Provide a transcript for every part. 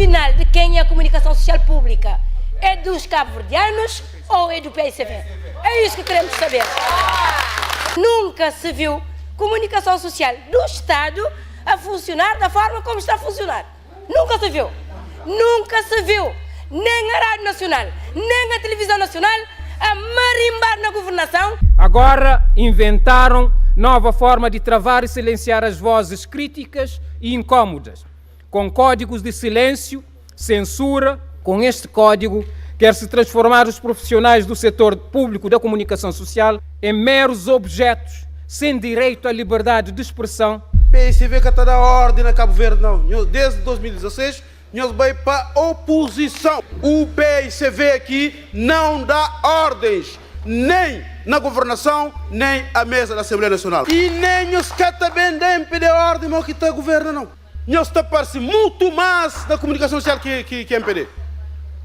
afinal, de quem é a comunicação social pública? É dos cabo-verdianos ou é do PSV? É isso que queremos saber. Nunca se viu comunicação social do Estado a funcionar da forma como está a funcionar. Nunca se viu. Nunca se viu. Nem a Rádio Nacional, nem a Televisão Nacional a marimbar na governação. Agora inventaram nova forma de travar e silenciar as vozes críticas e incômodas, com códigos de silêncio, censura. Com este código, quer-se transformar os profissionais do setor público da comunicação social em meros objetos, sem direito à liberdade de expressão. PSV que está da ordem na Cabo Verde, não. Desde 2016, nós vai para a oposição. O PSV aqui não dá ordens, nem na governação, nem à mesa da Assembleia Nacional. E nem os que também devem pedir ordem, mas que está governo, não. Nós está parece muito mais da comunicação social que MPD.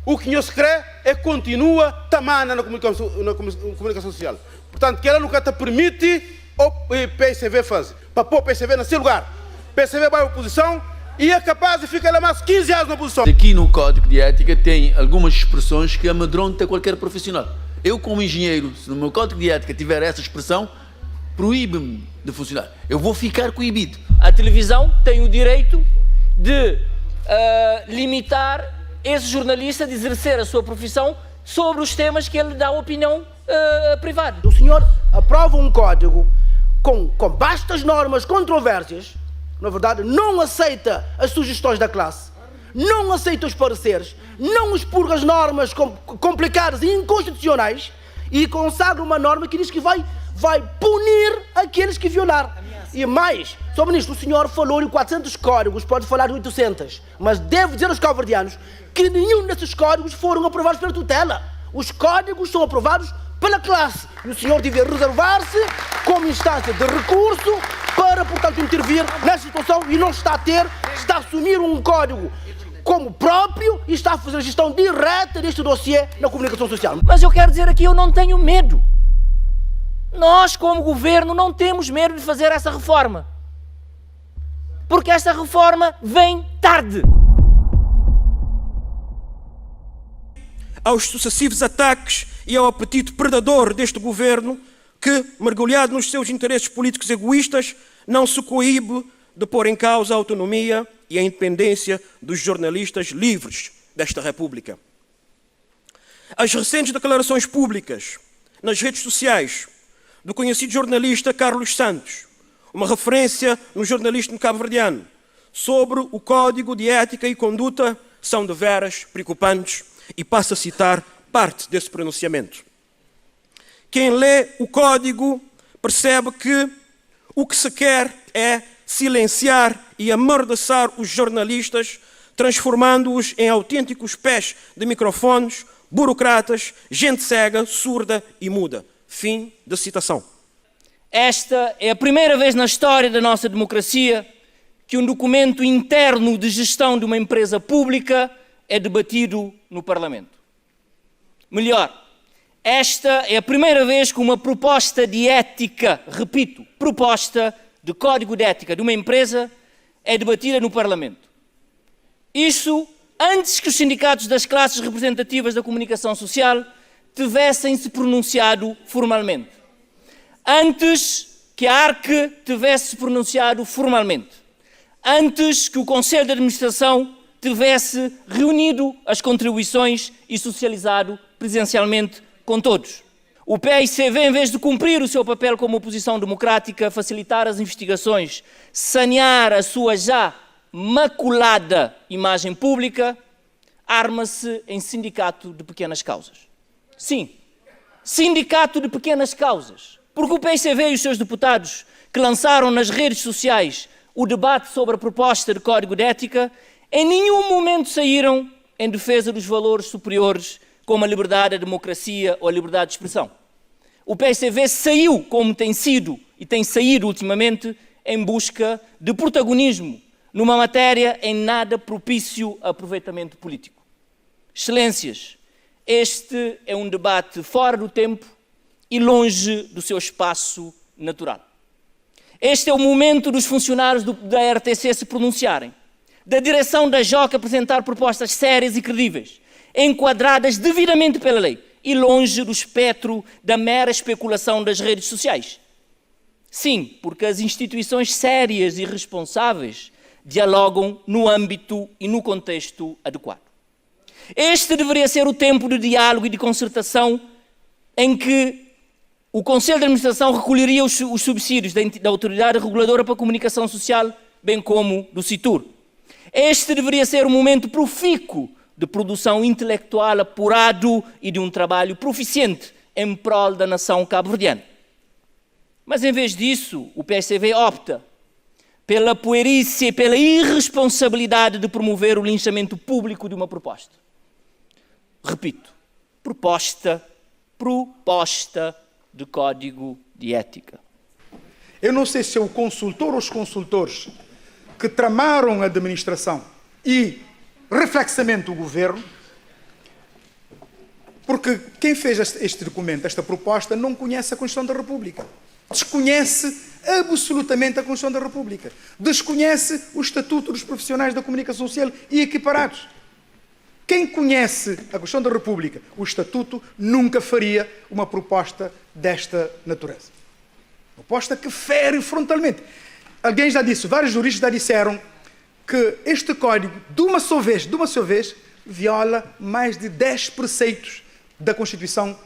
O que nós queremos é continua tamana na comunicação social. Portanto, que ela nunca te permite o PSV fazer. Para pôr o PSV nesse lugar. O PSV vai à oposição e é capaz de ficar lá mais 15 anos na oposição. Aqui no Código de Ética tem algumas expressões que amedrontam qualquer profissional. Eu, como engenheiro, se no meu Código de Ética tiver essa expressão, proíbe-me de funcionar. Eu vou ficar coibido. A televisão tem o direito de limitar esse jornalista de exercer a sua profissão sobre os temas que ele dá opinião privada. O senhor aprova um código com vastas normas, controvérsias, na verdade, não aceita as sugestões da classe, não aceita os pareceres, não expurga as normas complicadas e inconstitucionais e consagra uma norma que diz que vai punir aqueles que violar. E mais, Sr. Ministro, o senhor falou em 400 códigos, pode falar de 800, mas deve dizer aos cabo-verdianos que nenhum desses códigos foram aprovados pela tutela. Os códigos são aprovados pela classe. E o senhor deve reservar-se como instância de recurso para, portanto, intervir nessa situação e não está a assumir um código como próprio e está a fazer a gestão direta deste dossiê na comunicação social. Mas eu quero dizer aqui, eu não tenho medo. Nós, como governo, não temos medo de fazer essa reforma. Porque essa reforma vem tarde. Aos sucessivos ataques e ao apetite predador deste governo, que, mergulhado nos seus interesses políticos egoístas, não se coíbe de pôr em causa a autonomia e a independência dos jornalistas livres desta República. As recentes declarações públicas nas redes sociais do conhecido jornalista Carlos Santos, uma referência no jornalismo cabo-verdiano, sobre o Código de Ética e Conduta são deveras preocupantes e passo a citar parte desse pronunciamento. Quem lê o Código percebe que o que se quer é silenciar e amordaçar os jornalistas, transformando-os em autênticos pés de microfones, burocratas, gente cega, surda e muda. Fim da citação. Esta é a primeira vez na história da nossa democracia que um documento interno de gestão de uma empresa pública é debatido no Parlamento. Melhor, esta é a primeira vez que uma proposta de ética, repito, proposta de código de ética de uma empresa é debatida no Parlamento. Isso antes que os sindicatos das classes representativas da comunicação social tivessem se pronunciado formalmente. Antes que a ARC tivesse se pronunciado formalmente. Antes que o Conselho de Administração tivesse reunido as contribuições e socializado presencialmente com todos. O PSCV, em vez de cumprir o seu papel como oposição democrática, facilitar as investigações, sanear a sua já maculada imagem pública, arma-se em sindicato de pequenas causas. Sim, sindicato de pequenas causas. Porque o PSCV e os seus deputados que lançaram nas redes sociais o debate sobre a proposta de Código de Ética, em nenhum momento saíram em defesa dos valores superiores como a liberdade, a democracia ou a liberdade de expressão. O PSCV saiu, como tem sido e tem saído ultimamente, em busca de protagonismo numa matéria em nada propício a aproveitamento político. Excelências, este é um debate fora do tempo e longe do seu espaço natural. Este é o momento dos funcionários da RTC se pronunciarem. da direção da JOC apresentar propostas sérias e credíveis, enquadradas devidamente pela lei e longe do espectro da mera especulação das redes sociais. Sim, porque as instituições sérias e responsáveis dialogam no âmbito e no contexto adequado. Este deveria ser o tempo de diálogo e de concertação em que o Conselho de Administração recolheria os subsídios da Autoridade Reguladora para a Comunicação Social, bem como do CITUR. Este deveria ser um momento profícuo de produção intelectual apurado e de um trabalho proficiente em prol da nação cabo-verdiana. Mas, em vez disso, o PSCV opta pela puerícia e pela irresponsabilidade de promover o linchamento público de uma proposta. Repito, proposta de código de ética. Eu não sei se é o consultor ou os consultores que tramaram a administração e, reflexamente, o governo, porque quem fez este documento, esta proposta, não conhece a Constituição da República. Desconhece absolutamente a Constituição da República. Desconhece o Estatuto dos Profissionais da Comunicação Social e equiparados. Quem conhece a Constituição da República, o Estatuto, nunca faria uma proposta desta natureza. Proposta que fere frontalmente. Alguém já disse, vários juristas já disseram que este código, de uma só vez, viola mais de 10 preceitos da Constituição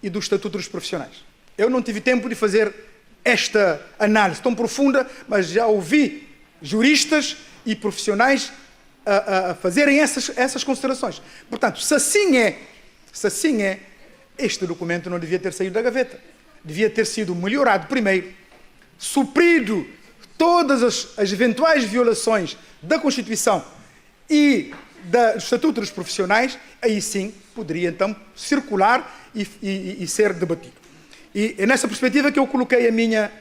e do Estatuto dos Profissionais. Eu não tive tempo de fazer esta análise tão profunda, mas já ouvi juristas e profissionais a fazerem essas considerações. Portanto, se assim é, este documento não devia ter saído da gaveta. Devia ter sido melhorado primeiro, suprido todas as eventuais violações da Constituição e do Estatuto dos Profissionais, aí sim poderia então circular e ser debatido. E é nessa perspectiva que eu coloquei a minha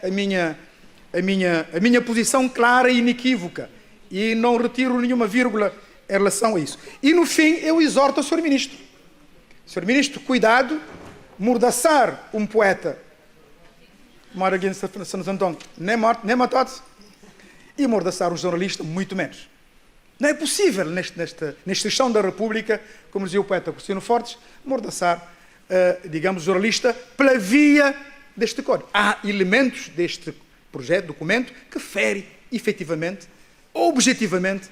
posição clara e inequívoca. E não retiro nenhuma vírgula em relação a isso. E no fim eu exorto ao Sr. Ministro. Sr. Ministro, cuidado, mordaçar um poeta, Maraguinho Santos Antônio, nem matado, e mordaçar um jornalista, muito menos. Não é possível, nesta instituição da República, como dizia o poeta Cristina Fortes, mordaçar, digamos, jornalista pela via deste código. Há elementos deste projeto, documento, que fere, efetivamente, objetivamente,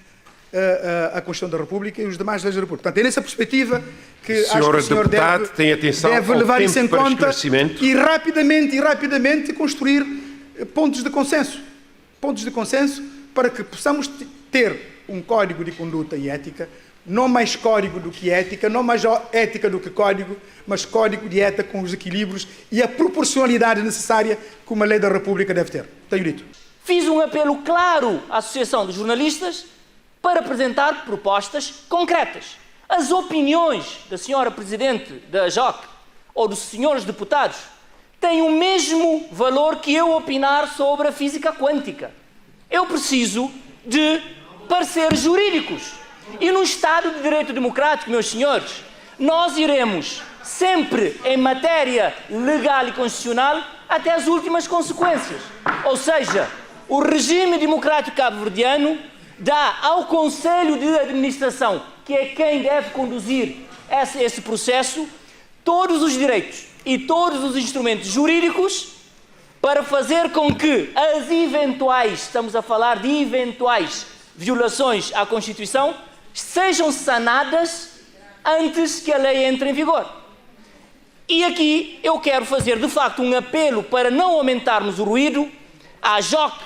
a Constituição da República e os demais leis da República. Portanto, é nessa perspectiva que acho que o senhor deve levar isso em conta e rapidamente construir pontos de consenso para que possamos ter um código de conduta e ética, não mais código do que ética, não mais ética do que código, mas código de ética com os equilíbrios e a proporcionalidade necessária que uma lei da República deve ter. Tenho dito. Fiz um apelo claro à Associação dos Jornalistas para apresentar propostas concretas. As opiniões da senhora Presidente da JOC ou dos senhores deputados têm o mesmo valor que eu opinar sobre a física quântica. Eu preciso de pareceres jurídicos. E no Estado de Direito Democrático, meus senhores, nós iremos sempre em matéria legal e constitucional até as últimas consequências. Ou seja, o regime democrático cabo-verdiano dá ao Conselho de Administração, que é quem deve conduzir esse processo, todos os direitos e todos os instrumentos jurídicos para fazer com que as eventuais, estamos a falar de eventuais violações à Constituição, sejam sanadas antes que a lei entre em vigor. E aqui eu quero fazer, de facto, um apelo para não aumentarmos o ruído, à JOC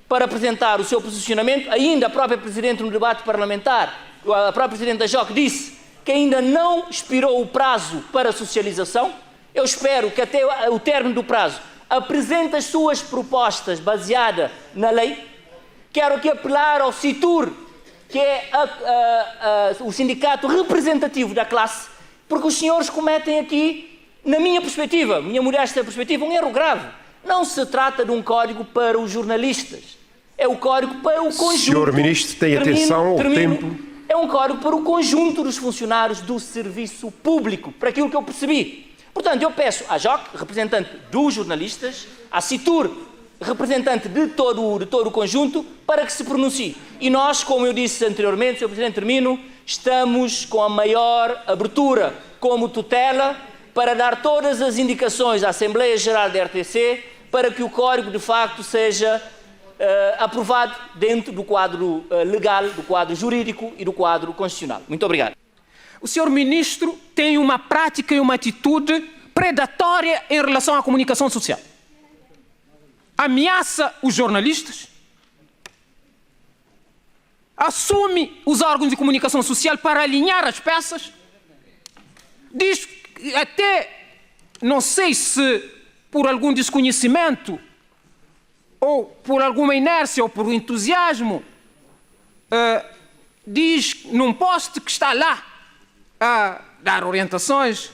para apresentar o seu posicionamento. Ainda a própria Presidente no debate parlamentar, a própria Presidente da JOC disse que ainda não expirou o prazo para socialização. Eu espero que até o término do prazo apresente as suas propostas baseadas na lei. Quero aqui apelar ao CITUR, que é o sindicato representativo da classe, porque os senhores cometem aqui, na minha perspectiva, minha modesta perspectiva, um erro grave. Não se trata de um código para os jornalistas, é o código para o conjunto. Senhor Ministro, tem atenção ao tempo. É um código para o conjunto dos funcionários do serviço público, para aquilo que eu percebi. Portanto, eu peço à JOC, representante dos jornalistas, à CITUR, representante de todo o conjunto para que se pronuncie. E nós, como eu disse anteriormente, Sr. Presidente, termino, estamos com a maior abertura como tutela para dar todas as indicações à Assembleia Geral da RTC para que o Código, de facto, seja aprovado dentro do quadro legal, do quadro jurídico e do quadro constitucional. Muito obrigado. O senhor ministro tem uma prática e uma atitude predatória em relação à comunicação social. Ameaça os jornalistas, assume os órgãos de comunicação social para alinhar as peças, diz até, não sei se por algum desconhecimento, ou por alguma inércia, ou por entusiasmo, diz num post que está lá a dar orientações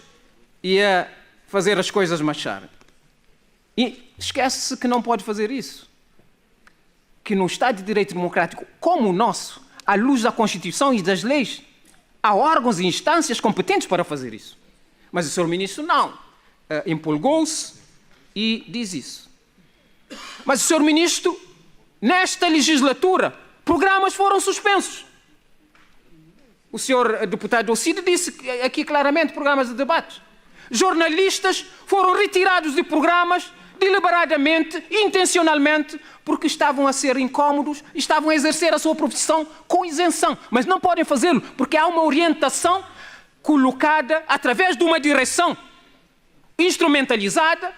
e a fazer as coisas marcharem. E esquece-se que não pode fazer isso. Que no Estado de Direito Democrático como o nosso, à luz da Constituição e das leis, há órgãos e instâncias competentes para fazer isso. Mas o Sr. Ministro não. Empolgou-se e diz isso. Mas o Sr. Ministro, nesta legislatura, programas foram suspensos. O Sr. Deputado Alcide disse aqui claramente programas de debate. Jornalistas foram retirados de programas deliberadamente, intencionalmente, porque estavam a ser incómodos, estavam a exercer a sua profissão com isenção. Mas não podem fazê-lo, porque há uma orientação colocada através de uma direção instrumentalizada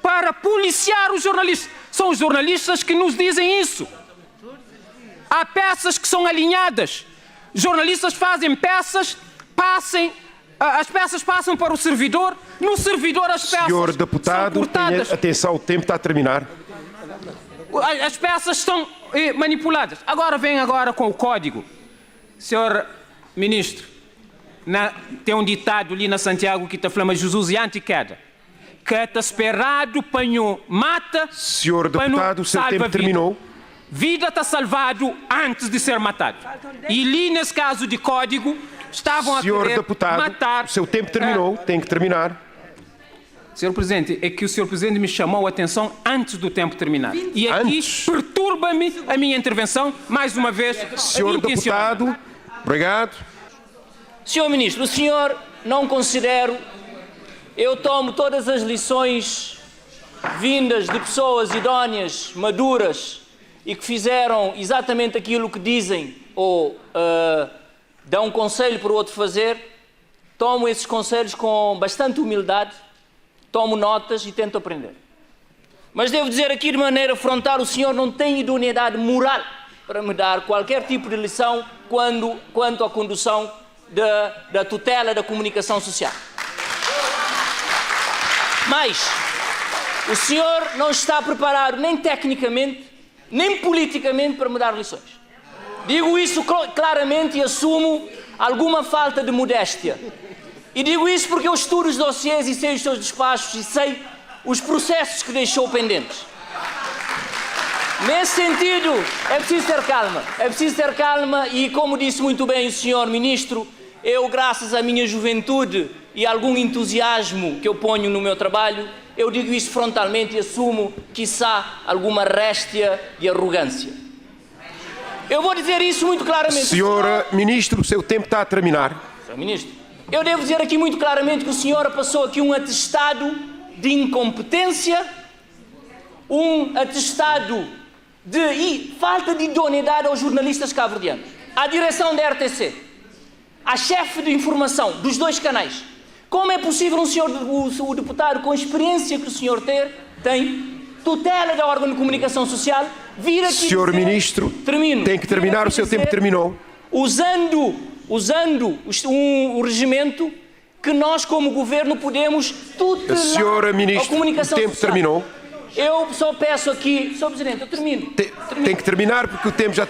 para policiar os jornalistas. São os jornalistas que nos dizem isso. Há peças que são alinhadas. Jornalistas fazem peças, as peças passam para o servidor, no servidor as peças Senhor deputado, são cortadas. atenção, o tempo está a terminar. As peças são manipuladas. Agora vem com o código. Senhor Ministro, tem um ditado ali na Santiago que está falando Jesus e anti-queda. Queda esperado, panho mata. Senhor deputado, o seu tempo terminou. Vida está salvado antes de ser matado. E ali, nesse caso de código, estavam a querer deputado, matar... o seu tempo terminou, tem que terminar. Senhor Presidente, é que o Senhor Presidente me chamou a atenção antes do tempo terminar. E aqui perturba-me a minha intervenção, mais uma vez, Senhor deputado, obrigado. Senhor Ministro, o senhor não considero... Eu tomo todas as lições vindas de pessoas idóneas, maduras, e que fizeram exatamente aquilo que dizem ou dão um conselho para o outro fazer. Tomo esses conselhos com bastante humildade, tomo notas e tento aprender. Mas devo dizer aqui de maneira frontal, o senhor não tem idoneidade moral para me dar qualquer tipo de lição quanto à condução da tutela da comunicação social. Mas o senhor não está preparado nem tecnicamente, nem politicamente para me dar lições. Digo isso claramente e assumo alguma falta de modéstia. E digo isso porque eu estudo os dossiês e sei os seus despachos e sei os processos que deixou pendentes. Nesse sentido, é preciso ter calma. É preciso ter calma e, como disse muito bem o senhor Ministro, eu, graças à minha juventude e algum entusiasmo que eu ponho no meu trabalho, eu digo isso frontalmente e assumo, quiçá, alguma réstia de arrogância. Eu vou dizer isso muito claramente. Senhor Ministro, o seu tempo está a terminar. Senhor Ministro, eu devo dizer aqui muito claramente que o senhor passou aqui um atestado de incompetência, um atestado de falta de idoneidade aos jornalistas cabo-verdianos, à direção da RTC, à chefe de informação dos dois canais. Como é possível o deputado, com a experiência que o senhor tem, tutela da órgão de comunicação social, vir aqui Senhor dizer, Ministro, tem que terminar, o seu tempo terminou. Usando o regimento que nós, como governo, podemos tutelar Senhor Ministro, a comunicação o tempo social. terminou. Eu só peço aqui, Sr. Presidente, eu termino. Tem que terminar porque o tempo já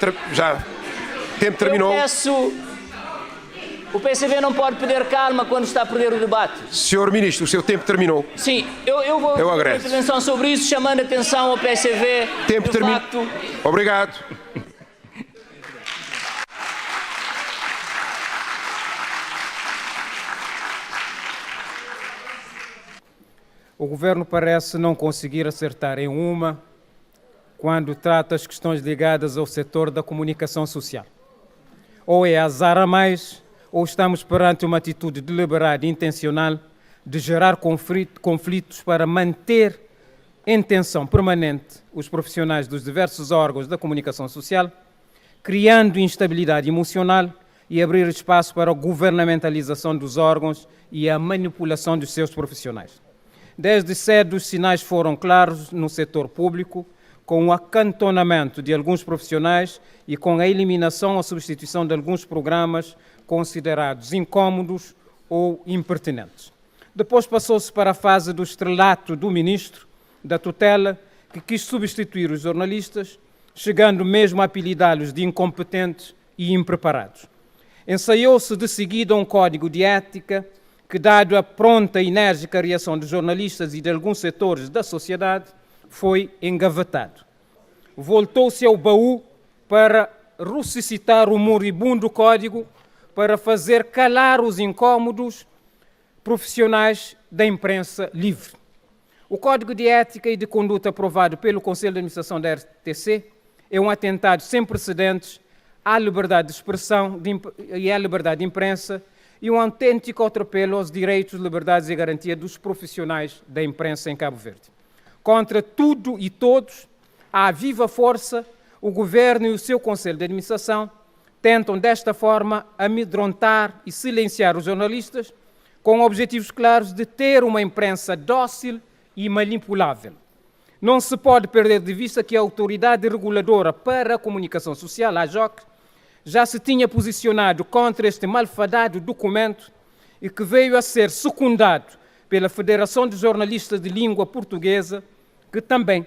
tempo terminou. Eu peço... O PCV não pode perder calma quando está a perder o debate. Senhor Ministro, o seu tempo terminou. Sim, eu vou ter uma intervenção sobre isso, chamando a atenção ao PCV. Tempo terminou. Obrigado. O governo parece não conseguir acertar em uma quando trata as questões ligadas ao setor da comunicação social. Ou é azar a mais, ou estamos perante uma atitude deliberada e intencional de gerar conflitos para manter em tensão permanente os profissionais dos diversos órgãos da comunicação social, criando instabilidade emocional e abrir espaço para a governamentalização dos órgãos e a manipulação dos seus profissionais. Desde cedo, os sinais foram claros no setor público, com o acantonamento de alguns profissionais e com a eliminação ou substituição de alguns programas considerados incômodos ou impertinentes. Depois passou-se para a fase do estrelato do ministro da tutela, que quis substituir os jornalistas, chegando mesmo a apelidá-los de incompetentes e impreparados. Ensaiou-se de seguida um código de ética que, dado a pronta e enérgica reação dos jornalistas e de alguns setores da sociedade, foi engavetado. Voltou-se ao baú para ressuscitar o moribundo código, para fazer calar os incômodos profissionais da imprensa livre. O Código de Ética e de Conduta aprovado pelo Conselho de Administração da RTC é um atentado sem precedentes à liberdade de expressão e à liberdade de imprensa e um autêntico atropelo aos direitos, liberdades e garantia dos profissionais da imprensa em Cabo Verde. Contra tudo e todos, à viva força, o Governo e o seu Conselho de Administração tentam, desta forma, amedrontar e silenciar os jornalistas com objetivos claros de ter uma imprensa dócil e manipulável. Não se pode perder de vista que a Autoridade Reguladora para a Comunicação Social, a AJOC, já se tinha posicionado contra este malfadado documento e que veio a ser secundado pela Federação de Jornalistas de Língua Portuguesa, que também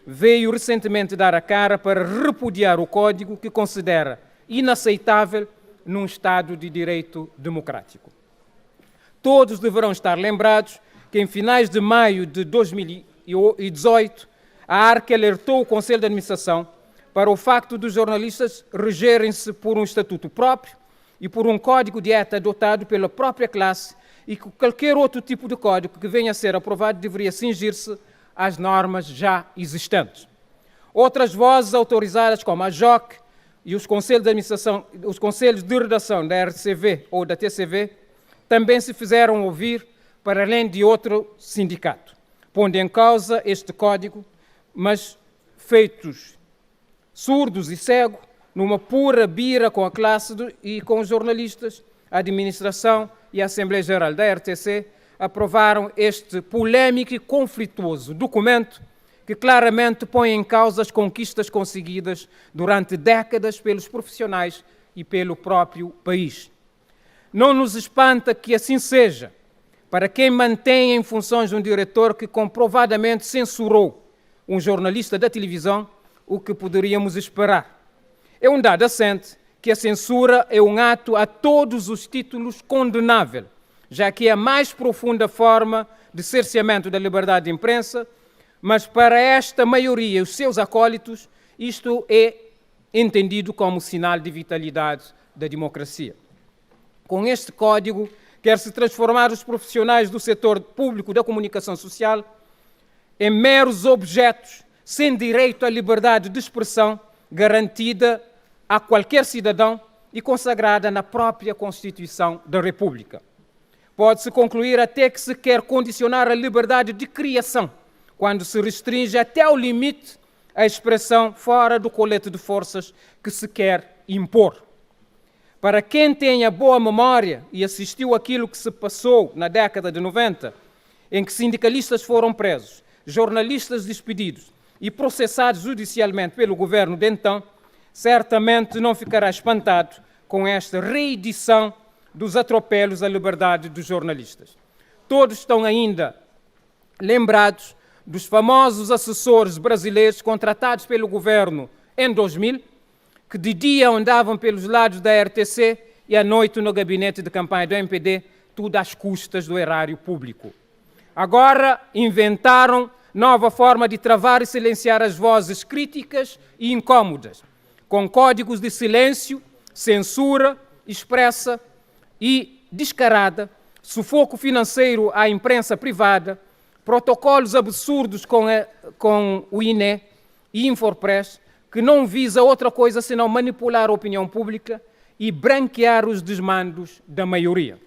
veio recentemente dar a cara para repudiar o código que considera inaceitável num Estado de direito democrático. Todos deverão estar lembrados que em finais de maio de 2018, a ARC alertou o Conselho de Administração para o facto dos jornalistas regerem-se por um estatuto próprio e por um código de ética adotado pela própria classe e que qualquer outro tipo de código que venha a ser aprovado deveria cingir-se às normas já existentes. Outras vozes autorizadas, como a JOC e os conselhos de administração, os conselhos de redação da RCV ou da TCV, também se fizeram ouvir para além de outro sindicato, pondo em causa este código, mas feitos surdos e cegos, numa pura bira com a classe e com os jornalistas, a administração e a Assembleia Geral da RTC aprovaram este polêmico e conflituoso documento que claramente põe em causa as conquistas conseguidas durante décadas pelos profissionais e pelo próprio país. Não nos espanta que assim seja, para quem mantém em funções um diretor que comprovadamente censurou um jornalista da televisão, o que poderíamos esperar. É um dado assente que a censura é um ato a todos os títulos condenável, já que é a mais profunda forma de cerceamento da liberdade de imprensa, mas para esta maioria e os seus acólitos, isto é entendido como sinal de vitalidade da democracia. Com este código, quer-se transformar os profissionais do setor público da comunicação social em meros objetos sem direito à liberdade de expressão garantida a qualquer cidadão e consagrada na própria Constituição da República. Pode-se concluir até que se quer condicionar a liberdade de criação, quando se restringe até ao limite a expressão fora do colete de forças que se quer impor. Para quem tenha boa memória e assistiu àquilo que se passou na década de 90, em que sindicalistas foram presos, jornalistas despedidos e processados judicialmente pelo governo de então, certamente não ficará espantado com esta reedição dos atropelos à liberdade dos jornalistas. Todos estão ainda lembrados dos famosos assessores brasileiros contratados pelo governo em 2000, que de dia andavam pelos lados da RTC e à noite no gabinete de campanha do MPD, tudo às custas do erário público. Agora inventaram nova forma de travar e silenciar as vozes críticas e incômodas, com códigos de silêncio, censura expressa e descarada, sufoco financeiro à imprensa privada, protocolos absurdos com o INE e Infopress, que não visa outra coisa senão manipular a opinião pública e branquear os desmandos da maioria.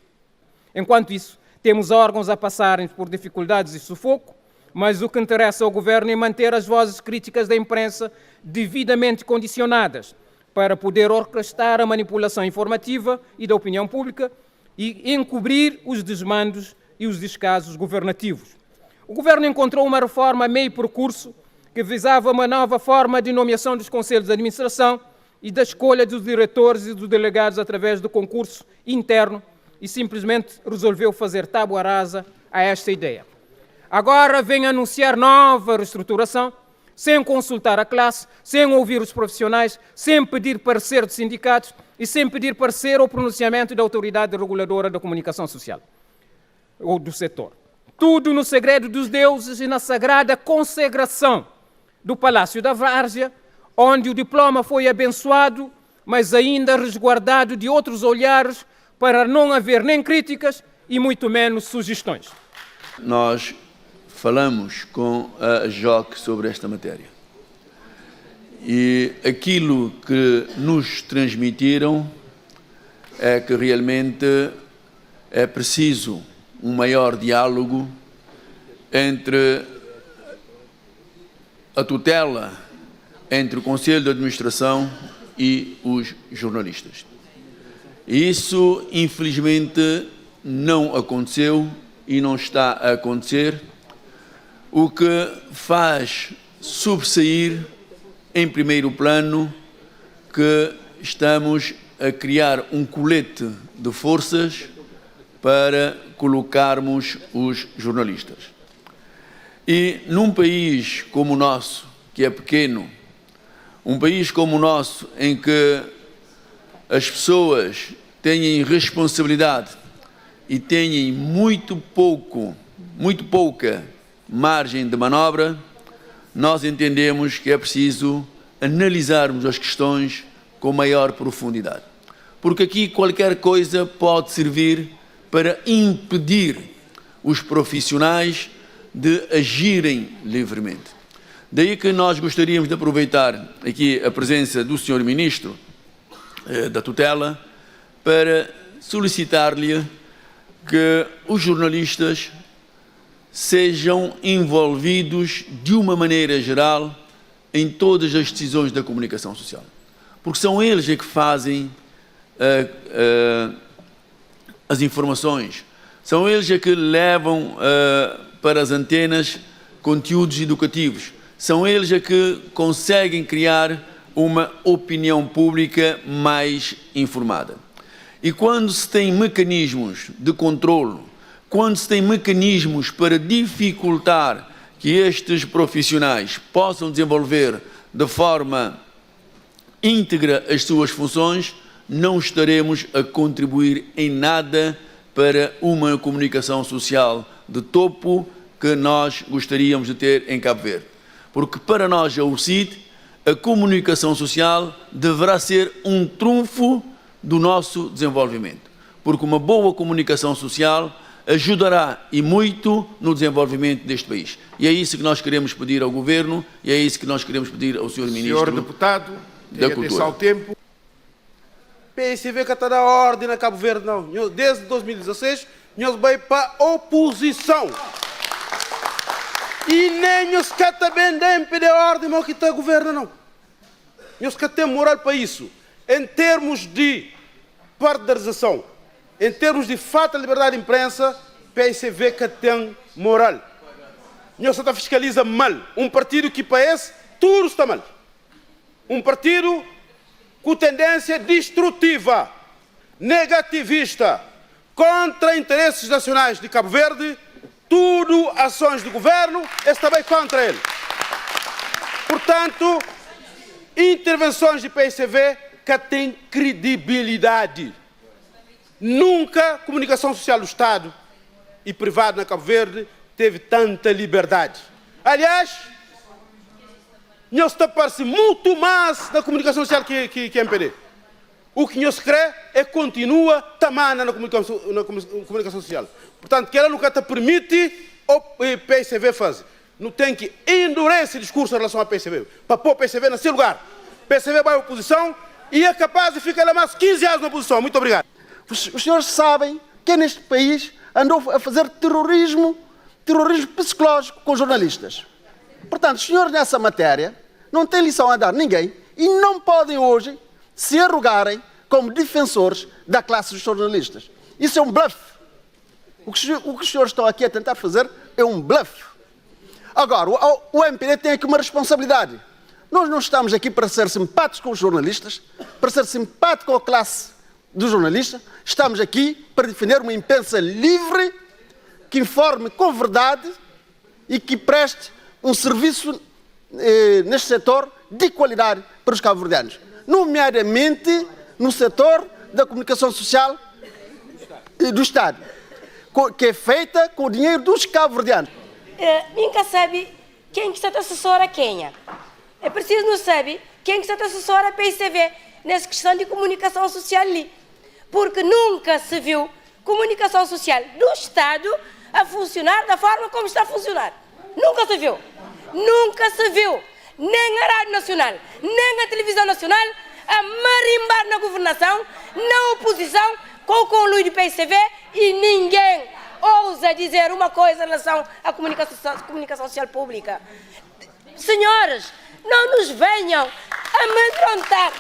Enquanto isso, temos órgãos a passarem por dificuldades e sufoco, mas o que interessa ao governo é manter as vozes críticas da imprensa devidamente condicionadas para poder orquestrar a manipulação informativa e da opinião pública e encobrir os desmandos e os descasos governativos. O governo encontrou uma reforma a meio percurso que visava uma nova forma de nomeação dos conselhos de administração e da escolha dos diretores e dos delegados através do concurso interno e simplesmente resolveu fazer tábua rasa a esta ideia. Agora vem anunciar nova reestruturação, sem consultar a classe, sem ouvir os profissionais, sem pedir parecer de sindicatos e sem pedir parecer ou pronunciamento da autoridade reguladora da comunicação social ou do setor. Tudo no segredo dos deuses e na sagrada consagração do Palácio da Várzea, onde o diploma foi abençoado, mas ainda resguardado de outros olhares para não haver nem críticas e muito menos sugestões. Nós falamos com a JOC sobre esta matéria e aquilo que nos transmitiram é que realmente é preciso um maior diálogo entre a tutela, entre o Conselho de Administração e os jornalistas. E isso, infelizmente, não aconteceu e não está a acontecer, o que faz sobressair, em primeiro plano, que estamos a criar um colete de forças para colocarmos os jornalistas. E num país como o nosso, que é pequeno, um país como o nosso, em que as pessoas têm responsabilidade e têm muito pouca margem de manobra, nós entendemos que é preciso analisarmos as questões com maior profundidade. Porque aqui qualquer coisa pode servir para impedir os profissionais de agirem livremente. Daí que nós gostaríamos de aproveitar aqui a presença do Sr. Ministro da Tutela para solicitar-lhe que os jornalistas sejam envolvidos de uma maneira geral em todas as decisões da comunicação social. Porque são eles que fazem as informações, são eles que levam para as antenas conteúdos educativos, são eles que conseguem criar uma opinião pública mais informada. E quando se tem mecanismos de controlo, quando se tem mecanismos para dificultar que estes profissionais possam desenvolver de forma íntegra as suas funções, não estaremos a contribuir em nada para uma comunicação social de topo que nós gostaríamos de ter em Cabo Verde. Porque para nós, a UCIT, a comunicação social deverá ser um trunfo do nosso desenvolvimento. Porque uma boa comunicação social ajudará e muito no desenvolvimento deste país. E é isso que nós queremos pedir ao Governo e é isso que nós queremos pedir ao Sr. Ministro Senhor Deputado, da tenha atenção Cultura. ao tempo. PSV que está da ordem na Cabo Verde, não. Desde 2016, nós vamos para a oposição. E nem os que também devem pedir ordem, mas que está governo, não. Nós que temos moral para isso. Em termos de partidarização, em termos de falta de liberdade de imprensa, PSV que tem moral. Nós só fiscaliza mal. Um partido que parece tudo está mal. Um partido com tendência destrutiva, negativista, contra interesses nacionais de Cabo Verde, tudo ações do governo, está bem contra ele. Portanto, intervenções de PSV que têm credibilidade. Nunca a comunicação social do Estado e privado na Cabo Verde teve tanta liberdade. Aliás, nós está parece muito mais na comunicação social que MPD. O que nós crê é que continua tamana na comunicação social. Portanto, que ela nunca te permite o PSV fazer. não tem que endurecer o discurso em relação ao PCV, para pôr o PCV nesse lugar. O PCV vai à oposição e é capaz de ficar lá mais 15 anos na oposição. Muito obrigado. Os senhores sabem que neste país andou a fazer terrorismo psicológico com jornalistas. Portanto, os senhores nessa matéria não têm lição a dar a ninguém e não podem hoje se arrogarem como defensores da classe dos jornalistas. Isso é um bluff. O que os senhores estão aqui a tentar fazer é um bluff. Agora, o MPD tem aqui uma responsabilidade. Nós não estamos aqui para ser simpáticos com os jornalistas, para ser simpáticos com a classe dos jornalistas. Estamos aqui para defender uma imprensa livre, que informe com verdade e que preste um serviço neste setor de qualidade para os cabo-verdianos, nomeadamente no setor da comunicação social do Estado, que é feita com o dinheiro dos cabo-verdianos. Nunca sabe quem que está assessora a quem. É preciso não saber quem que está assessora a PICV nessa questão de comunicação social ali. Porque nunca se viu comunicação social do Estado a funcionar da forma como está a funcionar. Nunca se viu. Nunca se viu. Nem a Rádio Nacional, nem a Televisão Nacional a marimbar na governação, na oposição, com o conluio do PICV e ninguém ousa dizer uma coisa em relação à comunicação social pública. Senhores, não nos venham amedrontar.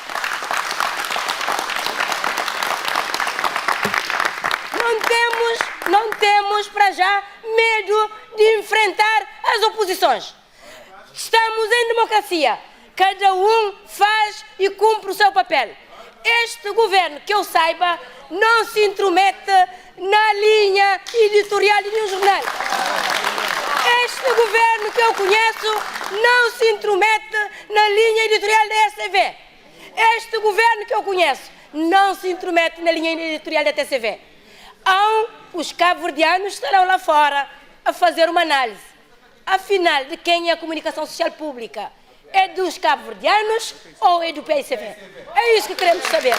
Não temos para já medo de enfrentar as oposições. Estamos em democracia. Cada um faz e cumpre o seu papel. Este governo, que eu saiba, não se intromete na linha editorial de nenhum jornal. Este governo que eu conheço não se intromete na linha editorial da RCV. Este governo que eu conheço não se intromete na linha editorial da TCV. Os cabo-verdianos estarão lá fora a fazer uma análise. Afinal, de quem é a comunicação social pública? É dos cabo-verdianos ou é do PICV? É isso que queremos saber.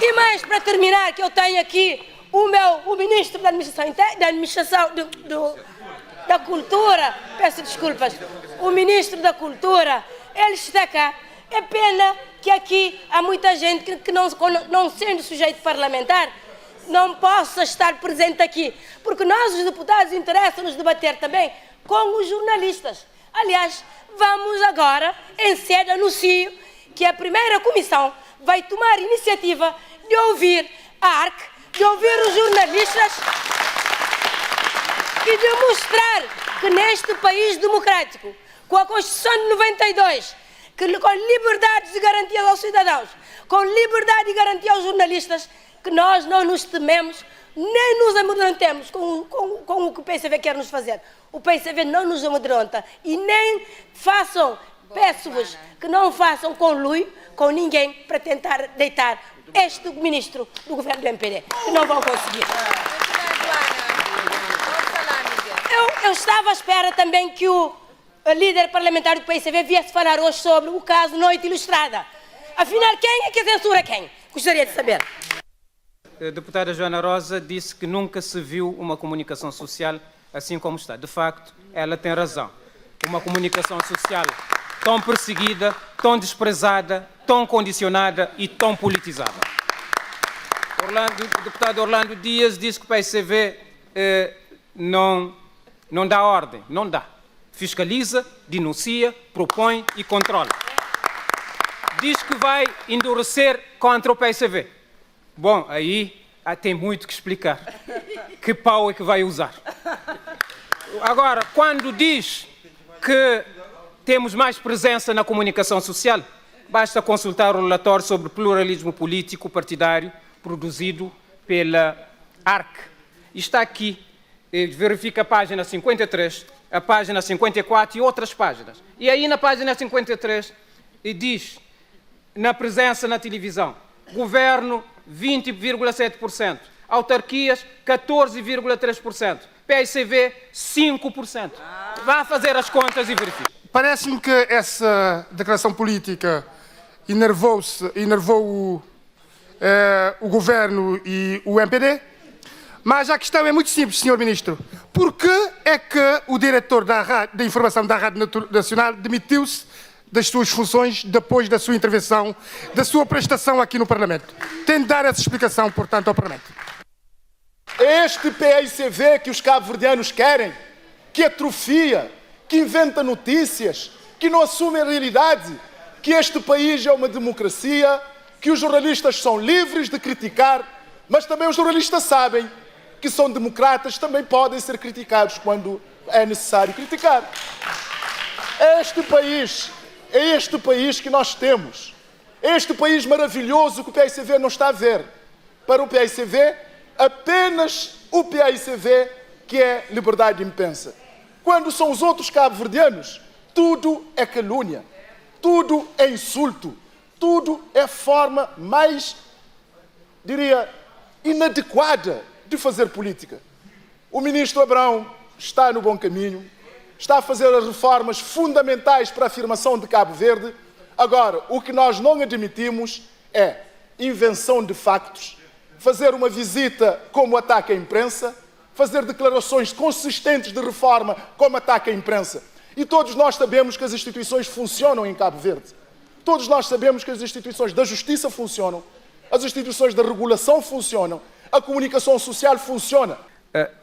E mais, para terminar, que eu tenho aqui o ministro da da Cultura, peço desculpas, o ministro da Cultura, ele está cá. É pena que aqui há muita gente que não sendo sujeito parlamentar, não possa estar presente aqui, porque nós, os deputados, interessa-nos debater também com os jornalistas. Aliás, vamos agora, em sede, anuncio que a primeira comissão vai tomar iniciativa de ouvir a ARC, de ouvir os jornalistas e de mostrar que neste país democrático, com a Constituição de 92, com liberdades e garantias aos cidadãos, com liberdade e garantia aos jornalistas, que nós não nos tememos, nem nos amedrontemos com o que o PCV quer nos fazer. O PCV não nos amedronta e nem façam, peço-vos, que não façam conluio com ninguém para tentar deitar este ministro do governo do MPD, que não vão conseguir. Eu estava à espera também que o líder parlamentar do PCV viesse falar hoje sobre o caso Noite Ilustrada. Afinal, quem é que censura quem? Gostaria de saber. A deputada Joana Rosa disse que nunca se viu uma comunicação social assim como está. De facto, ela tem razão. Uma comunicação social tão perseguida, tão desprezada, tão condicionada e tão politizada. O deputado Orlando Dias disse que o PICV não dá ordem. Não dá. Fiscaliza, denuncia, propõe e controla. Diz que vai endurecer contra o PICV. Bom, aí tem muito que explicar. Que pau é que vai usar? Agora, quando diz que temos mais presença na comunicação social, basta consultar o relatório sobre pluralismo político partidário produzido pela ARC. Está aqui, verifica a página 53, a página 54 e outras páginas. E aí na página 53 diz, na presença na televisão, governo 20,7%, autarquias 14,3%, PICV 5%. Vá fazer as contas e verifique. Parece-me que essa declaração política enervou o governo e o MPD. Mas a questão é muito simples, Sr. Ministro. Por que é que o diretor da informação da Rádio Nacional demitiu-se das suas funções depois da sua intervenção, da sua prestação aqui no Parlamento? Tem de dar essa explicação, portanto, ao Parlamento. Este PICV que os cabo-verdianos querem, que atrofia, que inventa notícias, que não assume a realidade, que este país é uma democracia, que os jornalistas são livres de criticar, mas também os jornalistas sabem que são democratas, também podem ser criticados quando é necessário criticar. É este país que nós temos. É este país maravilhoso que o PICV não está a ver. Para o PICV, apenas o PICV que é liberdade de imprensa. Quando são os outros cabo-verdianos, tudo é calúnia, tudo é insulto, tudo é forma mais, diria, inadequada de fazer política. O ministro Abrão está no bom caminho, está a fazer as reformas fundamentais para a afirmação de Cabo Verde. Agora, o que nós não admitimos é invenção de factos, fazer uma visita como ataque à imprensa, fazer declarações consistentes de reforma como ataque à imprensa. E todos nós sabemos que as instituições funcionam em Cabo Verde. Todos nós sabemos que as instituições da justiça funcionam, as instituições da regulação funcionam, a comunicação social funciona.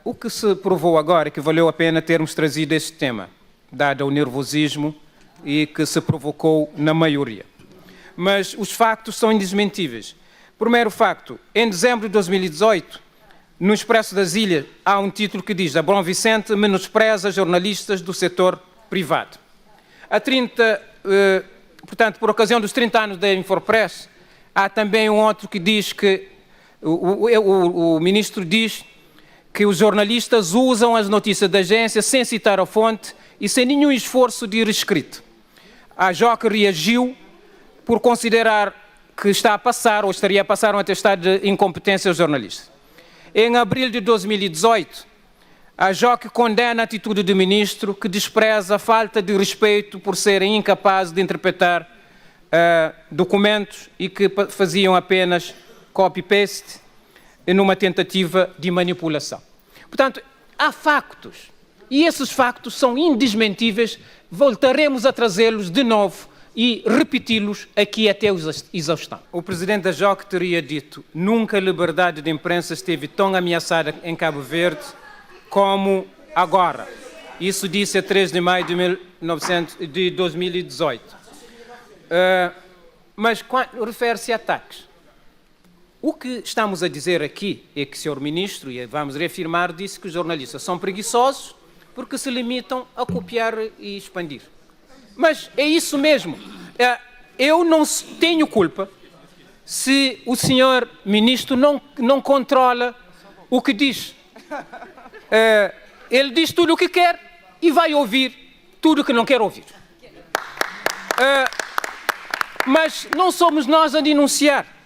O que se provou agora é que valeu a pena termos trazido este tema, dado o nervosismo e que se provocou na maioria. Mas os factos são indesmentíveis. Primeiro facto, em dezembro de 2018, no Expresso das Ilhas, há um título que diz: Abrão Vicente menospreza jornalistas do setor privado. Portanto, por ocasião dos 30 anos da Infopress, há também um outro que diz que o ministro diz que os jornalistas usam as notícias da agência sem citar a fonte e sem nenhum esforço de reescrito. A JOC reagiu por considerar que está a passar ou estaria a passar um atestado de incompetência aos jornalistas. Em abril de 2018, a JOC condena a atitude do ministro, que despreza a falta de respeito por serem incapazes de interpretar documentos e que faziam apenas copy-paste numa tentativa de manipulação. Portanto, há factos, e esses factos são indesmentíveis, voltaremos a trazê-los de novo e repeti-los aqui até exaustão. O presidente da JOC teria dito: nunca a liberdade de imprensa esteve tão ameaçada em Cabo Verde como agora. Isso disse a 3 de maio de 2018. Mas refere-se a ataques. O que estamos a dizer aqui é que o Sr. Ministro, e vamos reafirmar, disse que os jornalistas são preguiçosos porque se limitam a copiar e expandir. Mas é isso mesmo. Eu não tenho culpa se o Sr. Ministro não controla o que diz. Ele diz tudo o que quer e vai ouvir tudo o que não quer ouvir. Mas não somos nós a denunciar.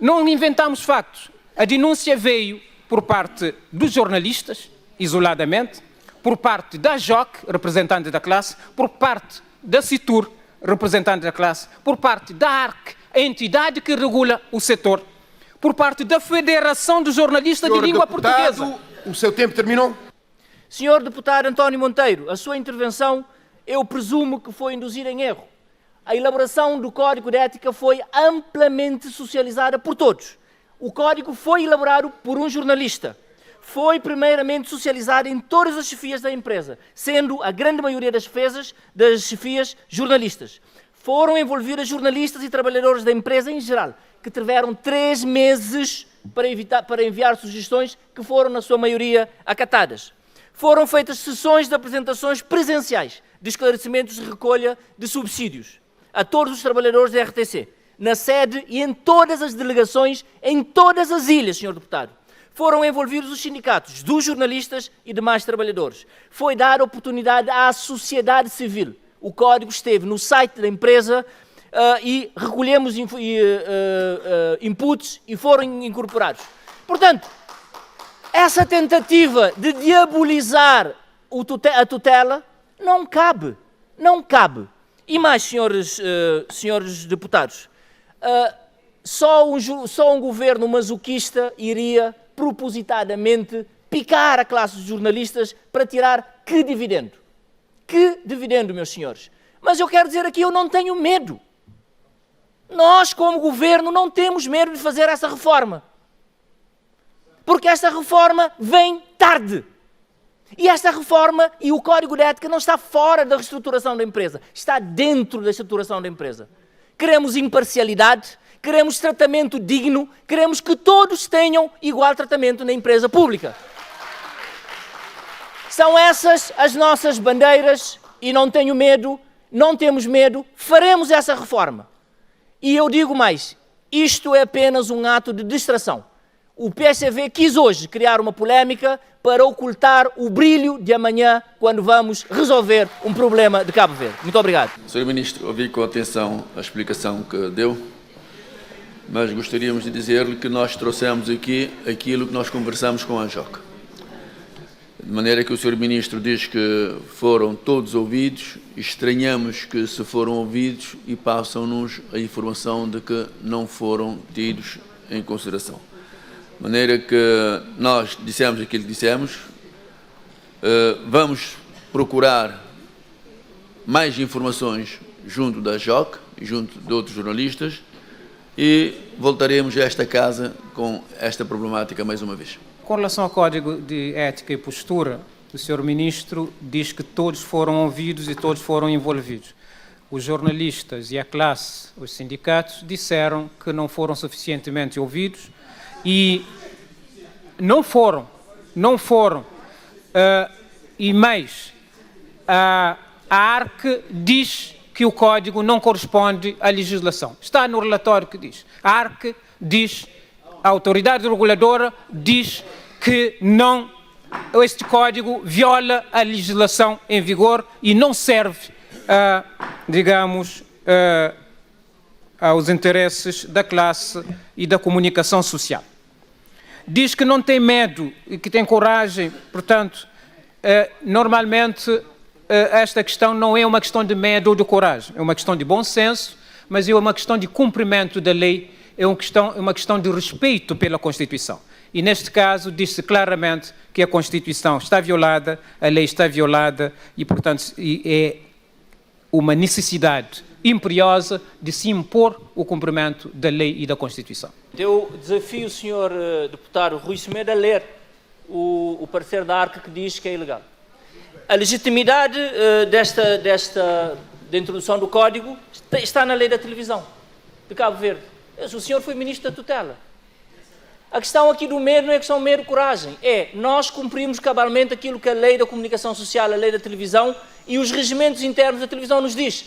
Não inventamos factos. A denúncia veio por parte dos jornalistas, isoladamente, por parte da JOC, representante da classe, por parte da CITUR, representante da classe, por parte da ARC, a entidade que regula o setor, por parte da Federação dos Jornalistas de Língua Portuguesa. O seu tempo terminou. Senhor deputado António Monteiro, a sua intervenção, eu presumo que foi induzida em erro. A elaboração do Código de Ética foi amplamente socializada por todos. O Código foi elaborado por um jornalista. Foi primeiramente socializado em todas as chefias da empresa, sendo a grande maioria das chefias jornalistas. Foram envolvidas jornalistas e trabalhadores da empresa em geral, que tiveram 3 meses para enviar sugestões que foram, na sua maioria, acatadas. Foram feitas sessões de apresentações presenciais de esclarecimentos de recolha de subsídios a todos os trabalhadores da RTC, na sede e em todas as delegações, em todas as ilhas, Sr. Deputado. Foram envolvidos os sindicatos dos jornalistas e demais trabalhadores. Foi dar oportunidade à sociedade civil. O código esteve no site da empresa e recolhemos inputs e foram incorporados. Portanto, essa tentativa de diabolizar a tutela não cabe. Não cabe. E mais, senhores deputados, só um governo masoquista iria propositadamente picar a classe dos jornalistas para tirar que dividendo? Que dividendo, meus senhores? Mas eu quero dizer aqui, eu não tenho medo. Nós, como governo, não temos medo de fazer essa reforma. Porque esta reforma vem tarde. E esta reforma e o Código de Ética não está fora da reestruturação da empresa, está dentro da estruturação da empresa. Queremos imparcialidade, queremos tratamento digno, queremos que todos tenham igual tratamento na empresa pública. São essas as nossas bandeiras e não tenho medo, não temos medo, faremos essa reforma. E eu digo mais, isto é apenas um ato de distração. O PSV quis hoje criar uma polémica para ocultar o brilho de amanhã quando vamos resolver um problema de Cabo Verde. Muito obrigado. Sr. Ministro, ouvi com atenção a explicação que deu, mas gostaríamos de dizer-lhe que nós trouxemos aqui aquilo que nós conversamos com a ANJOC. De maneira que o Sr. Ministro diz que foram todos ouvidos, estranhamos que se foram ouvidos e passam-nos a informação de que não foram tidos em consideração. De maneira que nós dissemos aquilo que dissemos, vamos procurar mais informações junto da JOC e junto de outros jornalistas e voltaremos a esta casa com esta problemática mais uma vez. Com relação ao Código de Ética e Postura, o Sr. Ministro diz que todos foram ouvidos e todos foram envolvidos. Os jornalistas e a classe, os sindicatos, disseram que não foram suficientemente ouvidos e não foram. E mais, a ARC diz que o Código não corresponde à legislação. Está no relatório que diz. A ARC diz, a autoridade reguladora diz que não, este Código viola a legislação em vigor e não serve, digamos, aos interesses da classe e da comunicação social. Diz que não tem medo e que tem coragem, portanto, normalmente esta questão não é uma questão de medo ou de coragem, é uma questão de bom senso, mas é uma questão de cumprimento da lei, é uma questão de respeito pela Constituição. E neste caso diz-se claramente que a Constituição está violada, a lei está violada e, portanto, é uma necessidade imperiosa de se impor o cumprimento da lei e da Constituição. Eu desafio o Sr. Deputado Rui Semedo a ler o parecer da ARC que diz que é ilegal. A legitimidade da introdução do Código está na lei da televisão de Cabo Verde. O senhor foi ministro da tutela. A questão aqui do medo não é questão de medo, coragem. É, nós cumprimos cabalmente aquilo que a lei da comunicação social, a lei da televisão e os regimentos internos da televisão nos diz.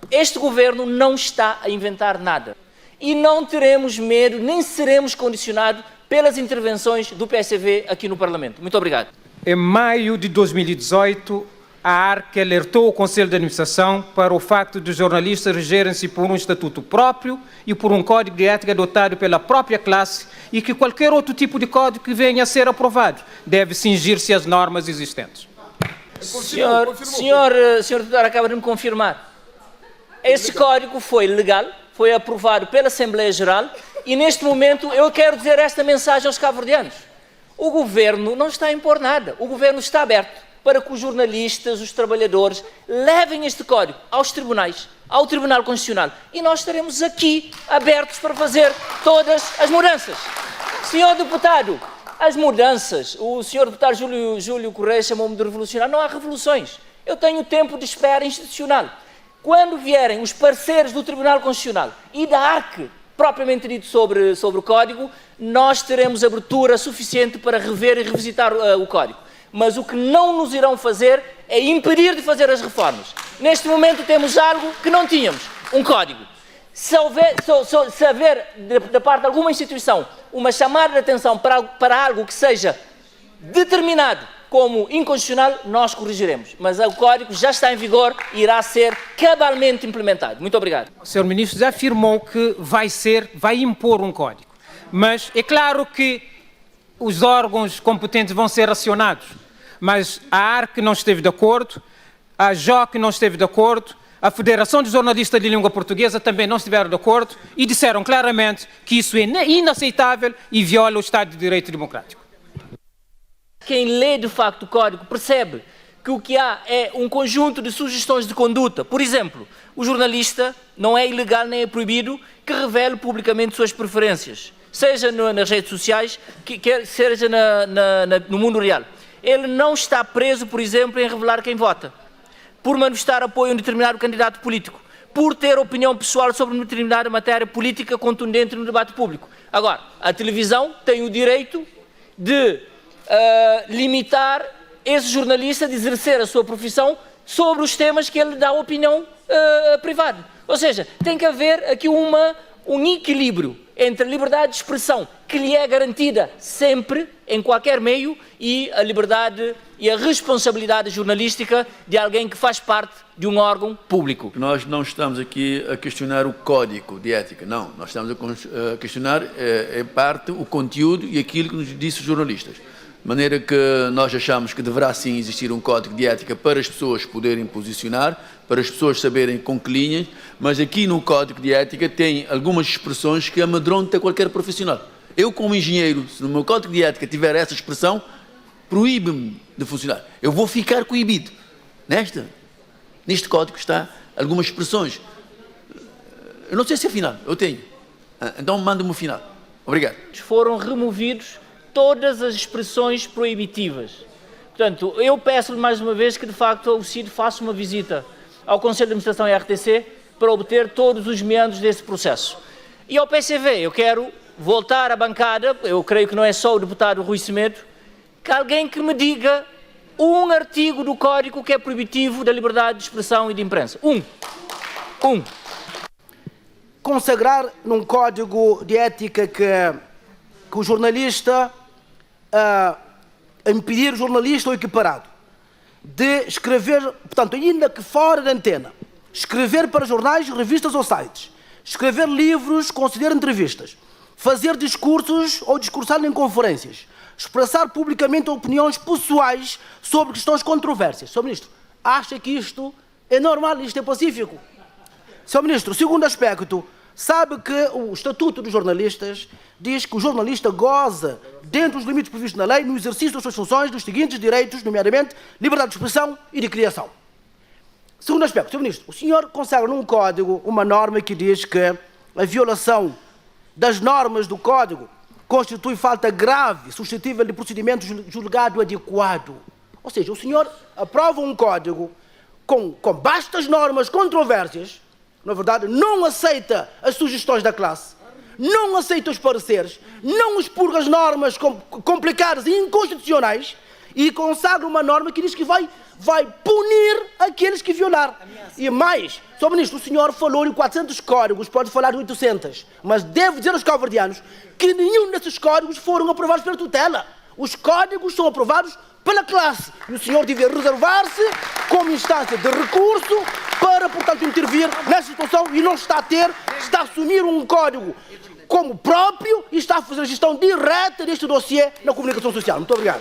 Este governo não está a inventar nada. E não teremos medo, nem seremos condicionados pelas intervenções do PSV aqui no Parlamento. Muito obrigado. Em maio de 2018, a ARC alertou o Conselho de Administração para o facto de jornalistas regerem-se por um estatuto próprio e por um código de ética adotado pela própria classe e que qualquer outro tipo de código que venha a ser aprovado deve cingir-se às normas existentes. Senhor deputado acaba de me confirmar. Esse código foi legal, foi aprovado pela Assembleia Geral e neste momento eu quero dizer esta mensagem aos cabo-verdianos. O governo não está a impor nada, o governo está aberto para que os jornalistas, os trabalhadores, levem este código aos tribunais, ao Tribunal Constitucional. E nós estaremos aqui abertos para fazer todas as mudanças. Senhor deputado, as mudanças, o senhor deputado Júlio Correia chamou-me de revolucionário. Não há revoluções. Eu tenho tempo de espera institucional. Quando vierem os parceiros do Tribunal Constitucional e da ARC, propriamente dito sobre o Código, nós teremos abertura suficiente para rever e revisitar o Código. Mas o que não nos irão fazer é impedir de fazer as reformas. Neste momento temos algo que não tínhamos, um código. Se houver da parte de alguma instituição uma chamada de atenção para algo que seja determinado como inconstitucional, nós corrigiremos. Mas o código já está em vigor e irá ser cabalmente implementado. Muito obrigado. O Sr. Ministro já afirmou que vai impor um código. Mas é claro que os órgãos competentes vão ser acionados. Mas a ARC não esteve de acordo, a JOC não esteve de acordo, a Federação de Jornalistas de Língua Portuguesa também não estiveram de acordo e disseram claramente que isso é inaceitável e viola o Estado de Direito Democrático. Quem lê de facto o Código percebe que o que há é um conjunto de sugestões de conduta. Por exemplo, o jornalista não é ilegal nem é proibido que revele publicamente suas preferências, seja nas redes sociais, seja no mundo real. Ele não está preso, por exemplo, em revelar quem vota, por manifestar apoio a um determinado candidato político, por ter opinião pessoal sobre uma determinada matéria política contundente no debate público. Agora, a televisão tem o direito de limitar esse jornalista de exercer a sua profissão sobre os temas que ele dá opinião privada. Ou seja, tem que haver aqui um equilíbrio entre a liberdade de expressão, que lhe é garantida sempre, em qualquer meio, e a liberdade e a responsabilidade jornalística de alguém que faz parte de um órgão público. Nós não estamos aqui a questionar o código de ética, não. Nós estamos a questionar, em parte, o conteúdo e aquilo que nos disse os jornalistas. De maneira que nós achamos que deverá sim existir um código de ética para as pessoas poderem posicionar, para as pessoas saberem com que linhas, mas aqui no código de ética tem algumas expressões que amedrontam qualquer profissional. Eu, como engenheiro, se no meu código de ética tiver essa expressão, proíbe-me de funcionar. Eu vou ficar coibido. Neste código está algumas expressões. Eu não sei se é final, eu tenho. Então manda-me o final. Obrigado. Foram removidos todas as expressões proibitivas. Portanto, eu peço-lhe mais uma vez que, de facto, o CID faça uma visita ao Conselho de Administração e à RTC para obter todos os meandros desse processo. E ao PCV, eu quero voltar à bancada, eu creio que não é só o deputado Rui Semedo, que alguém que me diga um artigo do Código que é proibitivo da liberdade de expressão e de imprensa. Um. Consagrar num código de ética que o jornalista impedir o jornalista ou equiparado de escrever, portanto, ainda que fora da antena, escrever para jornais, revistas ou sites, escrever livros, conceder entrevistas, fazer discursos ou discursar em conferências, expressar publicamente opiniões pessoais sobre questões controversas. Sr. Ministro, acha que isto é normal, isto é pacífico? Sr. Ministro, segundo aspecto, sabe que o Estatuto dos Jornalistas diz que o jornalista goza, dentro dos limites previstos na lei, no exercício das suas funções, dos seguintes direitos, nomeadamente liberdade de expressão e de criação. Segundo aspecto, Sr. Ministro, o senhor consagra num código uma norma que diz que a violação das normas do código constitui falta grave, suscetível de procedimento julgado adequado. Ou seja, o senhor aprova um código com bastas normas controvérsias, na verdade, não aceita as sugestões da classe, não aceita os pareceres, não expurga as normas complicadas e inconstitucionais e consagra uma norma que diz que vai punir aqueles que violar. E mais, Sr. Ministro, o senhor falou em 400 códigos, pode falar de 800, mas devo dizer aos cabo-verdianos que nenhum desses códigos foram aprovados pela tutela. Os códigos são aprovados pela classe. E o senhor deve reservar-se como instância de recurso para, portanto, intervir nessa situação e não está a assumir um código como próprio e está a fazer a gestão direta deste dossiê na comunicação social. Muito obrigado.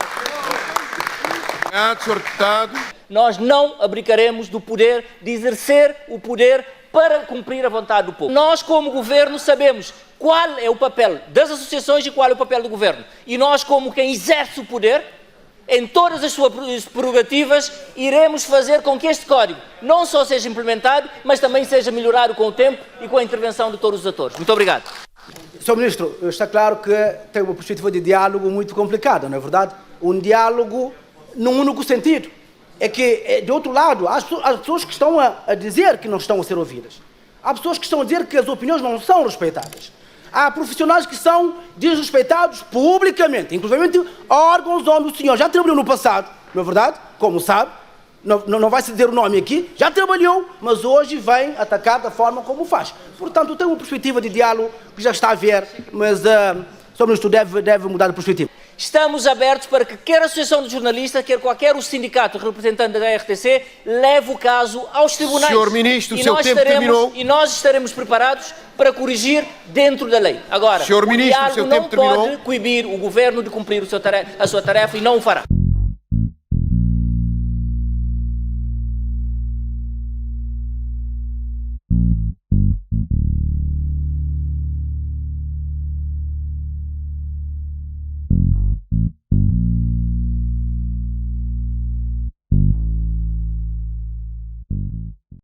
Senhor Deputado. Nós não abdicaremos do poder, de exercer o poder para cumprir a vontade do povo. Nós, como governo, sabemos qual é o papel das associações e qual é o papel do governo. E nós, como quem exerce o poder, em todas as suas prerrogativas, iremos fazer com que este código não só seja implementado, mas também seja melhorado com o tempo e com a intervenção de todos os atores. Muito obrigado. Sr. Ministro, está claro que tem uma perspectiva de diálogo muito complicada, não é verdade? Um diálogo num único sentido. É que, de outro lado, há pessoas que estão a dizer que não estão a ser ouvidas. Há pessoas que estão a dizer que as opiniões não são respeitadas. Há profissionais que são desrespeitados publicamente, inclusive órgãos onde o senhor já trabalhou no passado, não é verdade? Como sabe, não vai se dizer o nome aqui, já trabalhou, mas hoje vem atacar da forma como faz. Portanto, tem uma perspectiva de diálogo que já está a ver, mas o Sr. Ministro deve mudar de perspectiva. Estamos abertos para que quer a Associação de Jornalistas, quer qualquer o sindicato representante da RTC, leve o caso aos tribunais. Sr. Ministro, o seu tempo terminou. E nós estaremos preparados para corrigir dentro da lei. Agora, Sr. Ministro, o seu tempo terminou. Não pode coibir o governo de cumprir a sua tarefa e não o fará.